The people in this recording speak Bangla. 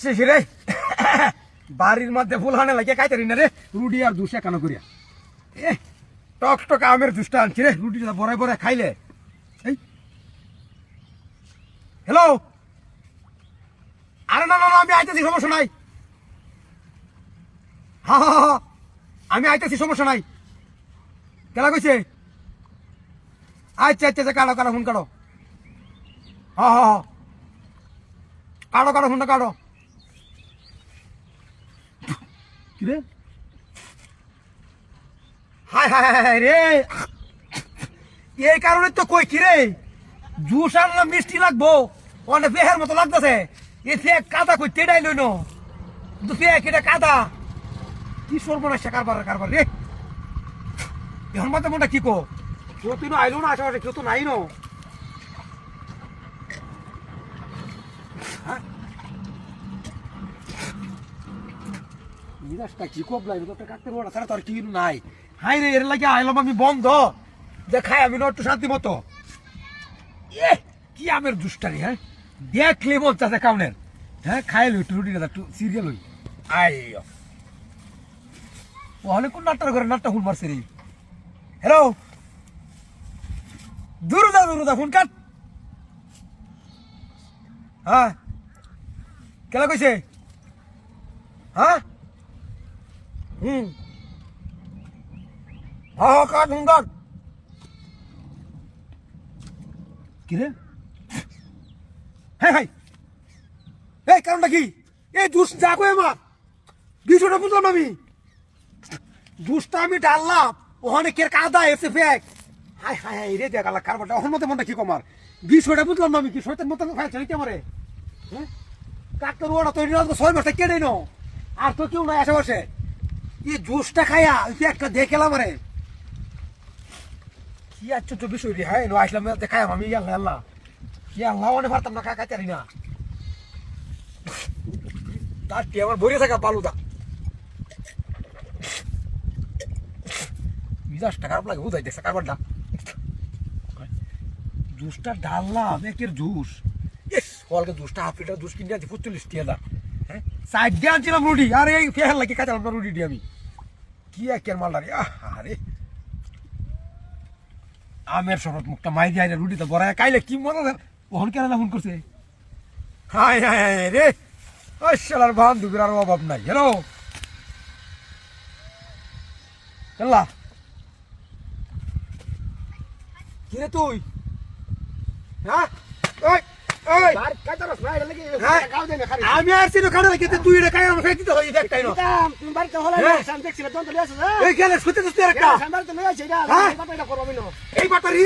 শেষ রে বাড়ির মধ্যে ফুল হানে লাগে খাইতারি না রে রুটি আর দুশে কেন করিয়া টক টক আমের জুসটা আনছি রে রুটিটা বড়াই বড়াই খাইলে এই হ্যালো আরে না না আমি আইতেছি সমস্যা নাই হা হা হা আমি আইতেছি সমস্যা নাই কেলা কইছে আচ্ছা আচ্ছা কাটো কাটো ফোন কাটো হা হা হা কাটো কাটো ফোনটা কাটো কিরে হায় হায় হায় রে এই কারণে তো কই কিরে জুস আনলাম মিষ্টি লাগবো অনেক বেহের মতো লাগতেছে এ ফেক কাদা কই তেড়াই লইন কিন্তু ফেক এটা কাদা কি সর্বনাশা কারবার রে এখন মধ্যে মনটা কি কো কেউ তুই আইলো না আশেপাশে কেউ তো নাই ন মিরাজটা কি কবলাই তোরটা কাটতে পারবো না তারা তো আর কি নাই হাই রে এর লাগে আইলাম আমি বন্ধ যে খাই আমি না একটু শান্তি মতো এ কি আমের দুষ্টারি হ্যাঁ দেখলে মন চাষে কাউনের হ্যাঁ খাইলো একটু রুটি একটু সিরিয়াল হই আই ওখানে কোন নাট্টার ঘরে নাট্টা ফুল মারছে রে হ্যালো দূরদা ফোন কাট হ্যাঁ কেলা কইছে হ্যাঁ কাট ফোন কাট কিরে হ্যাঁ এই কারণটা কি এই জুস যা কই আমার বিষয়টা বুঝলাম আমি জুসটা আমি ডাললাম ওখানে কে কাদা এসে ফেক হাই হাই হাই রে দেখ আল্লাহ কারবারটা ওখান মধ্যে মনটা কি কমার বিষয়টা বুঝলাম না আমি কি শয়তান মতো খাই চলিতে আমারে হ্যাঁ কাকর ওটা তৈরি না 6 মাস কেটে নো আর তো কেউ নাই আশেপাশে এই জুসটা খাইয়া একটা দেখলাম রে কি আচ্ছা তো বিষয় রে হ্যাঁ নো আসলাম দেখাম আমি আল্লাহ কি আল্লাহ অনেক পারতাম না খাইতে না তার কি আমার ভরে থাকা বালুদা মিজাজটা খারাপ লাগে বুঝাই দেখছে কারবারটা জুসটা ডাললাম একের জুস ফলকে জুসটা হাফ লিটার জুস কিনে আনছি 45 টাকা হ্যাঁ সাইড দিয়ে আনছিলাম রুটি আর এই ফেহার লাগে খাইতাম না রুটি আমি কি একের মালটা রে আরে আমের শরবত মুখটা মাই দিয়ে রুটিতে বড় কাইলে কি মনে ওহন কেন ফোন করছে হায় হায় হায় রে ওই শালার বান্ধবীর আর অভাব নাই হ্যালো চল্লা কিরে তুই হ্যাঁ আমি আসছি তো খাড়া রেখে তুই এটা খাই আমার খাই দিতে হয় একটাই না তুমি বাড়িতে হলে দেখছিলে তো এই গেলে শুতে একটা এই ব্যাটারি